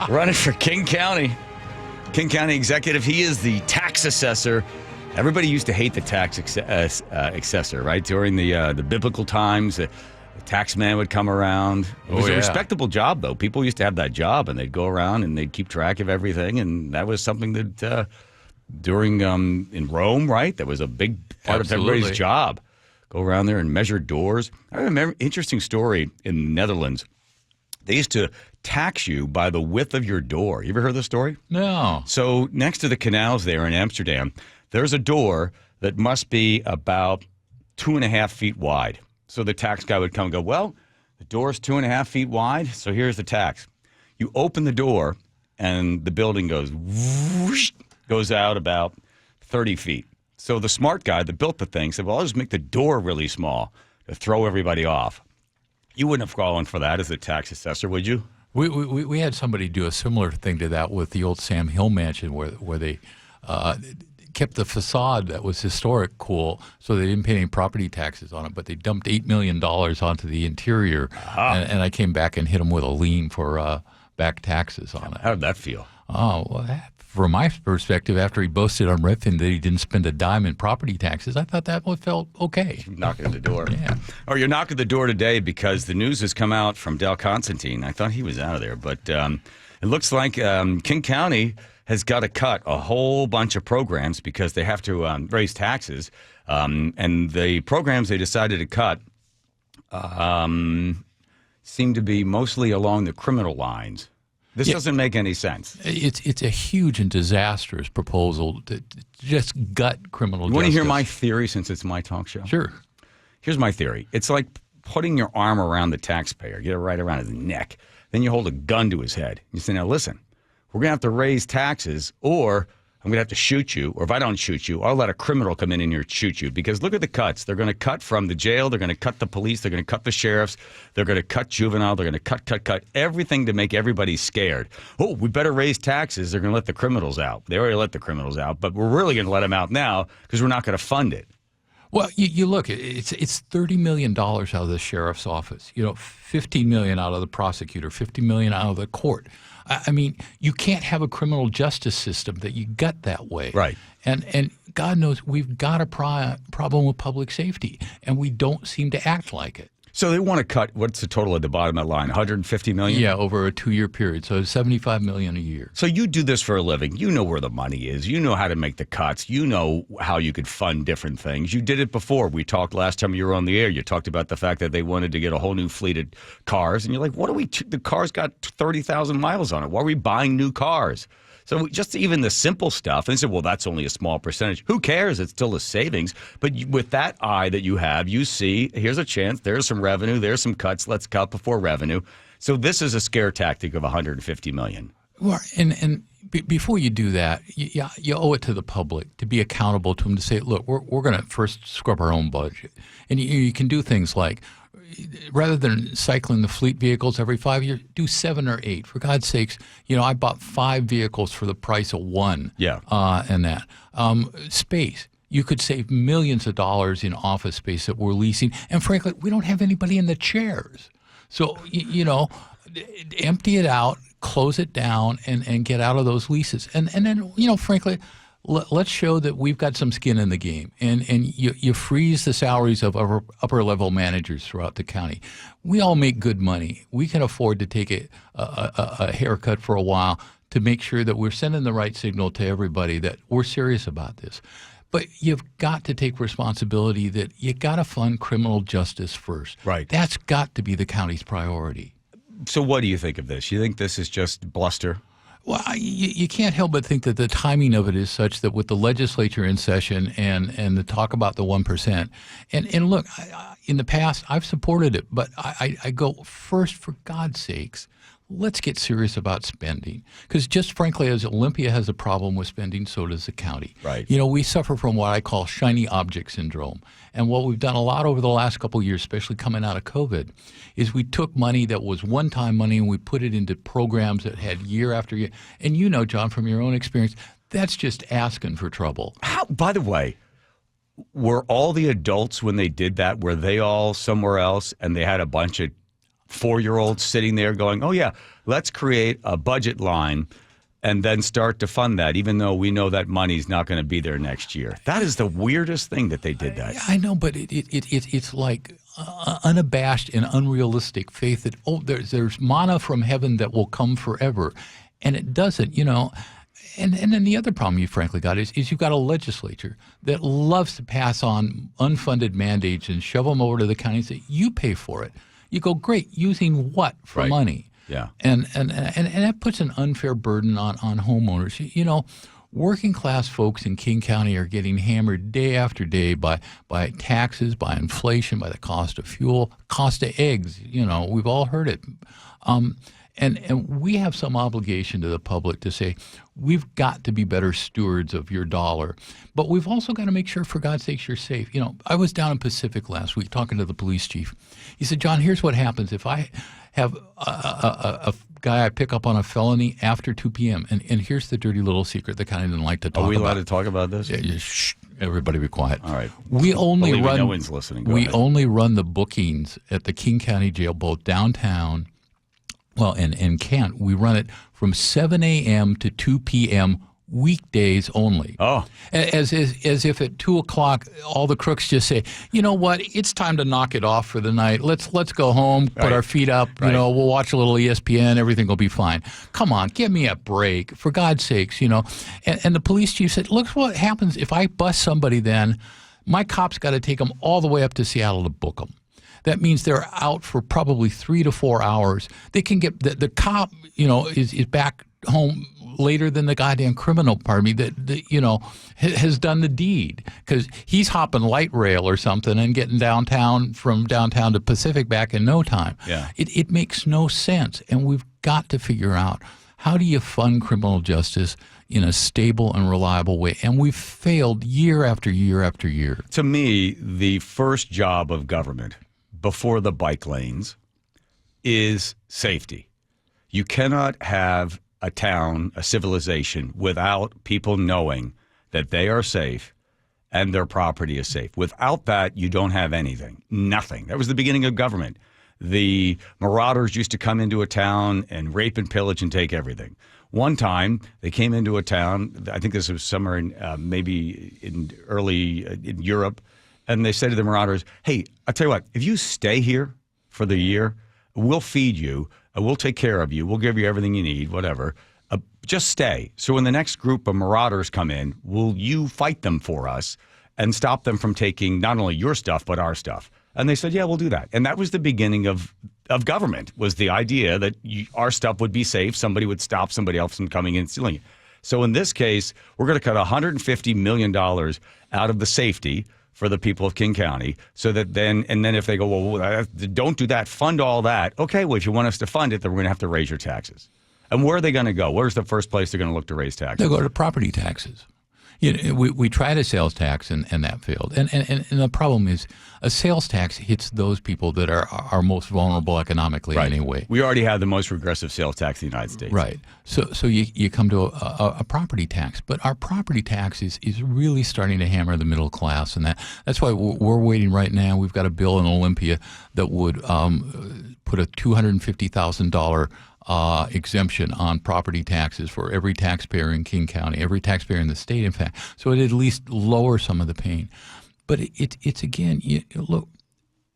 running for King County executive. He is the tax assessor. Everybody used to hate the tax assessor, right? During the biblical times, the tax man would come around. It was a respectable job, though. People used to have that job, and they'd go around and they'd keep track of everything. And that was something that during in Rome, right, that was a big part of everybody's job. Go around there and measure doors. I remember an interesting story in the Netherlands. They used to tax you by the width of your door. You ever heard this story? No. So next to the canals there in Amsterdam, there's a door that must be about 2.5 feet wide. So the tax guy would come and go, well, the door's 2.5 feet wide, so here's the tax. You open the door, and the building goes whoosh, goes out about 30 feet. So the smart guy that built the thing said, well, I'll just make the door really small to throw everybody off. You wouldn't have fallen for that as a tax assessor, would you? We had somebody do a similar thing to that with the old Sam Hill mansion where they kept the facade that was historic cool, so they didn't pay any property taxes on it, but they dumped $8 million onto the interior, and I came back and hit them with a lien for back taxes on it. How did that feel? Oh, well, from my perspective, after he boasted on Redfin that he didn't spend a dime in property taxes, I thought that one felt okay. Knocking at the door. Yeah. Or you're knocking the door today because the news has come out from Dow Constantine. I thought he was out of there, but it looks like King County has got to cut a whole bunch of programs because they have to raise taxes. And the programs they decided to cut seem to be mostly along the criminal lines. This doesn't make any sense. It's a huge and disastrous proposal to just gut criminal justice. You want to hear my theory since it's my talk show? Sure. Here's my theory. It's like putting your arm around the taxpayer, get it right around his neck. Then you hold a gun to his head. You say, now listen, we're going to have to raise taxes or I'm going to have to shoot you, or if I don't shoot you, I'll let a criminal come in here and shoot you. Because look at the cuts. They're going to cut from the jail. They're going to cut the police. They're going to cut the sheriffs. They're going to cut juvenile. They're going to cut everything to make everybody scared. Oh, we better raise taxes. They're going to let the criminals out. They already let the criminals out, but we're really going to let them out now because we're not going to fund it. Well, you look, it's $30 million out of the sheriff's office, $15 million out of the prosecutor, $50 million out of the court. I mean, you can't have a criminal justice system that you gut that way. Right. And God knows we've got a problem with public safety, and we don't seem to act like it. So they want to cut, what's the total at the bottom of that line, $150 million? Yeah, over a 2-year period, so $75 million a year. So you do this for a living. You know where the money is. You know how to make the cuts. You know how you could fund different things. You did it before. We talked last time you were on the air. You talked about the fact that they wanted to get a whole new fleet of cars, and you're like, what are we, the car's got 30,000 miles on it. Why are we buying new cars? So just even the simple stuff, and they said, well, that's only a small percentage. Who cares? It's still a savings. But with that eye that you have, you see, here's a chance. There's some revenue. There's some cuts. Let's cut before revenue. So this is a scare tactic of $150 million. Well, and before you do that, you owe it to the public to be accountable to them, to say, look, we're going to first scrub our own budget. And you can do things like, rather than cycling the fleet vehicles every 5 years, do 7 or 8. For God's sakes, I bought 5 vehicles for the price of 1. Yeah. And that. Space. You could save millions of dollars in office space that we're leasing. And frankly, we don't have anybody in the chairs. So, empty it out, close it down, and get out of those leases. And then, frankly, let's show that we've got some skin in the game, and you freeze the salaries of upper level managers throughout the county. We all make good money. We can afford to take a haircut for a while to make sure that we're sending the right signal to everybody that we're serious about this. But you've got to take responsibility that you got to fund criminal justice first. Right. That's got to be the county's priority. So what do you think of this? You think this is just bluster? Well, you can't help but think that the timing of it is such that with the legislature in session and the talk about the 1%, and look, in the past I've supported it, but I go first, for God's sakes, let's get serious about spending. Because just frankly, as Olympia has a problem with spending, so does the county. Right. We suffer from what I call shiny object syndrome. And what we've done a lot over the last couple of years, especially coming out of COVID, is we took money that was one-time money and we put it into programs that had year after year. And John, from your own experience, that's just asking for trouble. How, by the way, were all the adults when they did that, were they all somewhere else and they had a bunch of 4-year-old sitting there going, oh, yeah, let's create a budget line and then start to fund that, even though we know that money's not going to be there next year. That is the weirdest thing that they did that. I know, but it's like unabashed and unrealistic faith that, there's manna from heaven that will come forever. And it doesn't, And then the other problem you frankly got is you've got a legislature that loves to pass on unfunded mandates and shove them over to the county and say, you pay for it. You go, great, using what for money? Yeah. And that puts an unfair burden on homeowners. Working class folks in King County are getting hammered day after day by taxes, by inflation, by the cost of fuel, cost of eggs. We've all heard it. And we have some obligation to the public to say, we've got to be better stewards of your dollar. But we've also got to make sure, for God's sakes, you're safe. I was down in Pacific last week talking to the police chief. He said, John, here's what happens if I have a guy I pick up on a felony after 2 p.m. And here's the dirty little secret the county didn't like to talk about. Are we allowed to talk about this? Yeah, shh, everybody be quiet. All right. We only Believe me, run. no one's listening. Go We ahead. only run the bookings at the King County Jail, both downtown. Well, in Kent, we run it from 7 a.m. to 2 p.m. weekdays only. Oh. As if at 2 o'clock, all the crooks just say, you know what, it's time to knock it off for the night. Let's go home, put our feet up, we'll watch a little ESPN, everything will be fine. Come on, give me a break, for God's sakes, And the police chief said, look what happens if I bust somebody then, my cops got to take them all the way up to Seattle to book them. That means they're out for probably 3 to 4 hours. They can get the cop, is back home later than the goddamn criminal, that has done the deed, because he's hopping light rail or something and getting from downtown to Pacific back in no time. Yeah. It makes no sense, and we've got to figure out, how do you fund criminal justice in a stable and reliable way? And we've failed year after year after year. To me, the first job of government before the bike lanes is safety. You cannot have a town, a civilization, without people knowing that they are safe and their property is safe. Without that, you don't have anything. Nothing. That was the beginning of government. The marauders used to come into a town and rape and pillage and take everything. One time, they came into a town, I think this was somewhere in maybe in Europe, and they said to the marauders, hey, I'll tell you what, if you stay here for the year, we'll feed you, we'll take care of you, we'll give you everything you need, whatever. Just stay. So when the next group of marauders come in, will you fight them for us and stop them from taking not only your stuff, but our stuff? And they said, yeah, we'll do that. And that was the beginning of government, was the idea that our stuff would be safe. Somebody would stop somebody else from coming in and stealing it. So in this case, we're going to cut $150 million out of the safety for the people of King County, so that then if they go, well, don't do that, fund all that. Okay, well, if you want us to fund it, then we're going to have to raise your taxes. And where are they going to go? Where's the first place they're going to look to raise taxes? They'll go to property taxes. We tried a sales tax and that failed. And the problem is a sales tax hits those people that are most vulnerable economically anyway. We already have the most regressive sales tax in the United States. Right. So you come to a property tax, but our property tax is really starting to hammer the middle class, and that's why we're waiting right now. We've got a bill in Olympia that would put a $250,000 exemption on property taxes for every taxpayer in King County, every taxpayer in the state, in fact. So it at least lower some of the pain. But it's again, look,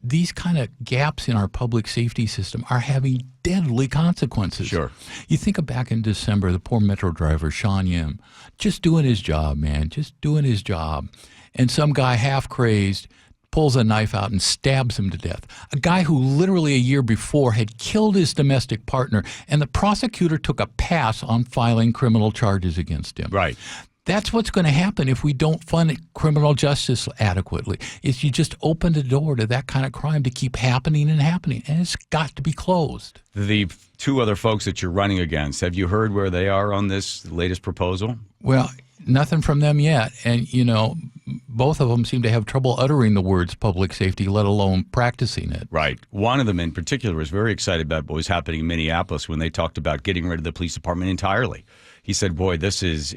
these kind of gaps in our public safety system are having deadly consequences. Sure. You think of back in December, the poor Metro driver, Sean Yim, just doing his job, man, just doing his job. And some guy half crazed pulls a knife out and stabs him to death. A guy who literally a year before had killed his domestic partner, and the prosecutor took a pass on filing criminal charges against him. Right. That's what's going to happen if we don't fund criminal justice adequately, is you just open the door to that kind of crime to keep happening and happening, and it's got to be closed. The two other folks that you're running against, have you heard where they are on this latest proposal? Well, nothing from them yet. And, both of them seem to have trouble uttering the words public safety, let alone practicing it. Right. One of them in particular was very excited about what was happening in Minneapolis when they talked about getting rid of the police department entirely. He said, "Boy, this is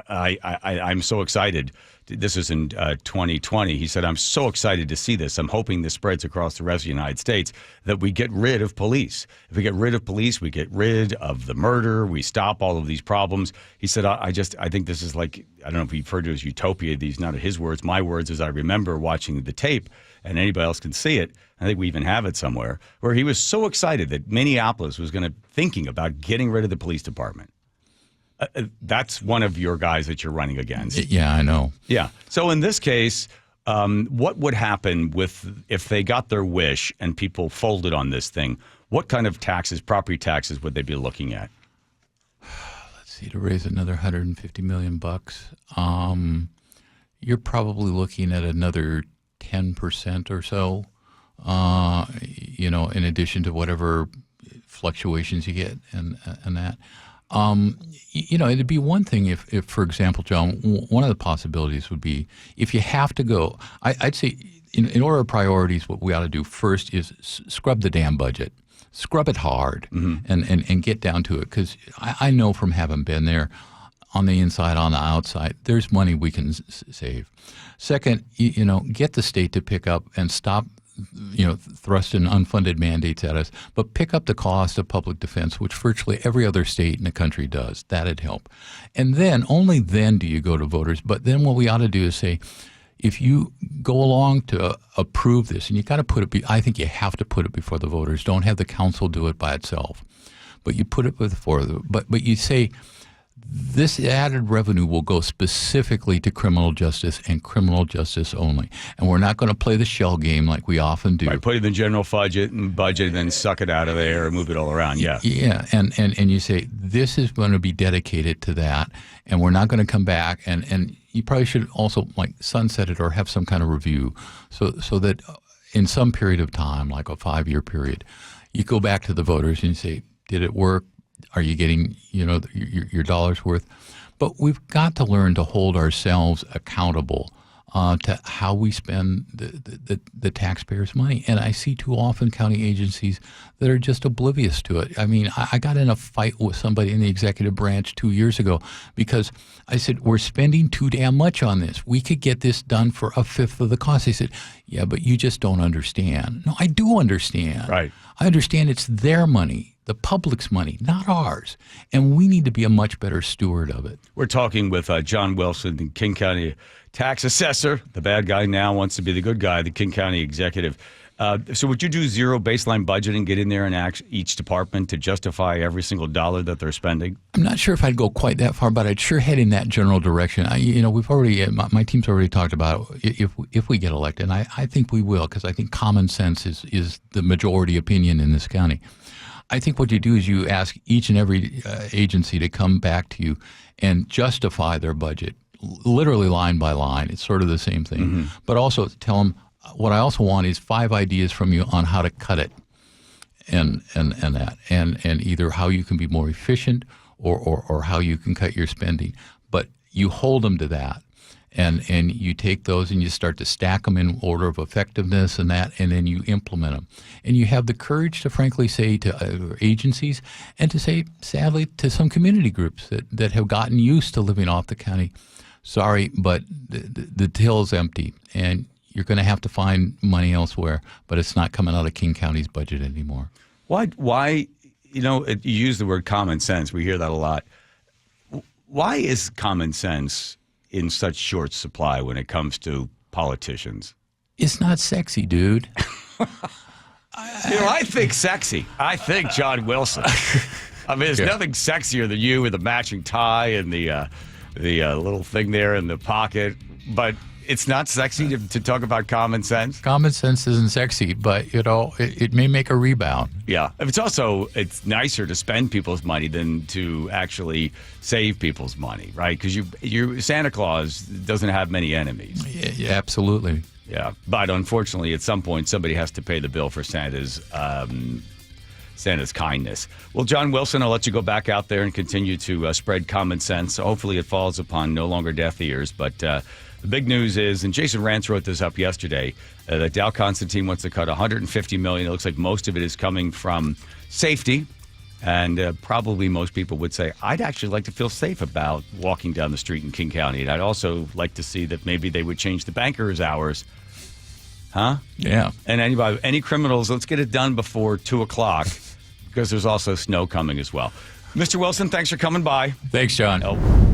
I'm so excited. This is in 2020." He said, "I'm so excited to see this. I'm hoping this spreads across the rest of the United States, that we get rid of police. If we get rid of police, we get rid of the murder. We stop all of these problems." He said, I think this is like, I don't know if he referred to it as utopia. These not his words, my words, as I remember watching the tape, and anybody else can see it. I think we even have it somewhere, where he was so excited that Minneapolis was thinking about getting rid of the police department. That's one of your guys that you're running against. Yeah, I know. Yeah. So in this case, what would happen if they got their wish and people folded on this thing? What kind of taxes, property taxes, would they be looking at? Let's see, to raise another $150 million, you're probably looking at another 10% or so. In addition to whatever fluctuations you get and that. It'd be one thing if, for example, John, one of the possibilities would be if you have to go, I'd say in order of priorities, what we ought to do first is scrub the damn budget. Scrub it hard and get down to it, because I know from having been there, on the inside, on the outside, there's money we can save. Second, get the state to pick up and stop thrusting unfunded mandates at us, but pick up the cost of public defense, which virtually every other state in the country does. That'd help. And then, only then do you go to voters. But then what we ought to do is say, if you go along to approve this, and you got to put it, I think you have to put it before the voters. Don't have the council do it by itself. But you put it before them. But you say, this added revenue will go specifically to criminal justice and criminal justice only. And we're not going to play the shell game like we often do. Right, put it in the general budget and then suck it out of there and move it all around. Yeah. Yeah. And you say, this is going to be dedicated to that, and we're not going to come back. And you probably should also sunset it or have some kind of review so that in some period of time, like a 5-year period, you go back to the voters and you say, did it work? Are you getting, your dollar's worth? But we've got to learn to hold ourselves accountable to how we spend the taxpayers' money. And I see too often county agencies that are just oblivious to it. I mean, I got in a fight with somebody in the executive branch 2 years ago because I said, we're spending too damn much on this. We could get this done for a fifth of the cost. They said, yeah, but you just don't understand. No, I do understand. Right. I understand it's their money, the public's money, not ours. And we need to be a much better steward of it. We're talking with John Wilson, the King County tax assessor. The bad guy now wants to be the good guy, the King County executive. So would you do zero baseline budgeting, get in there and ask each department to justify every single dollar that they're spending? I'm not sure if I'd go quite that far, but I'd sure head in that general direction. We've already, my team's already talked about if we get elected, and I think we will, because I think common sense is the majority opinion in this county. I think what you do is you ask each and every agency to come back to you and justify their budget, literally line by line. It's sort of the same thing. Mm-hmm. But also tell them, what I also want is 5 ideas from you on how to cut it and either how you can be more efficient or how you can cut your spending. But you hold them to that. And you take those and you start to stack them in order of effectiveness and then you implement them. And you have the courage to frankly say to agencies and to say, sadly, to some community groups that have gotten used to living off the county, sorry, but the till is empty and you're going to have to find money elsewhere, but it's not coming out of King County's budget anymore. Why, you use the word common sense. We hear that a lot. Why is common sense in such short supply when it comes to politicians? It's not sexy, dude. I think sexy. I think John Wilson. I mean, there's nothing sexier than you with the matching tie and the little thing there in the pocket. But it's not sexy to talk about common sense. Common sense isn't sexy, but it may make a rebound. Yeah, it's nicer to spend people's money than to actually save people's money, right? Because Santa Claus doesn't have many enemies. Yeah, absolutely. Yeah, but unfortunately, at some point, somebody has to pay the bill for Santa's kindness. Well, John Wilson, I'll let you go back out there and continue to spread common sense. Hopefully, it falls upon no longer deaf ears, but. The big news is, and Jason Rantz wrote this up yesterday, that Dow Constantine wants to cut $150 million. It looks like most of it is coming from safety, And probably most people would say, I'd actually like to feel safe about walking down the street in King County. And I'd also like to see that maybe they would change the bankers' hours. Huh? Yeah. And any criminals, let's get it done before 2 o'clock because there's also snow coming as well. Mr. Wilson, thanks for coming by. Thanks, John. Oh.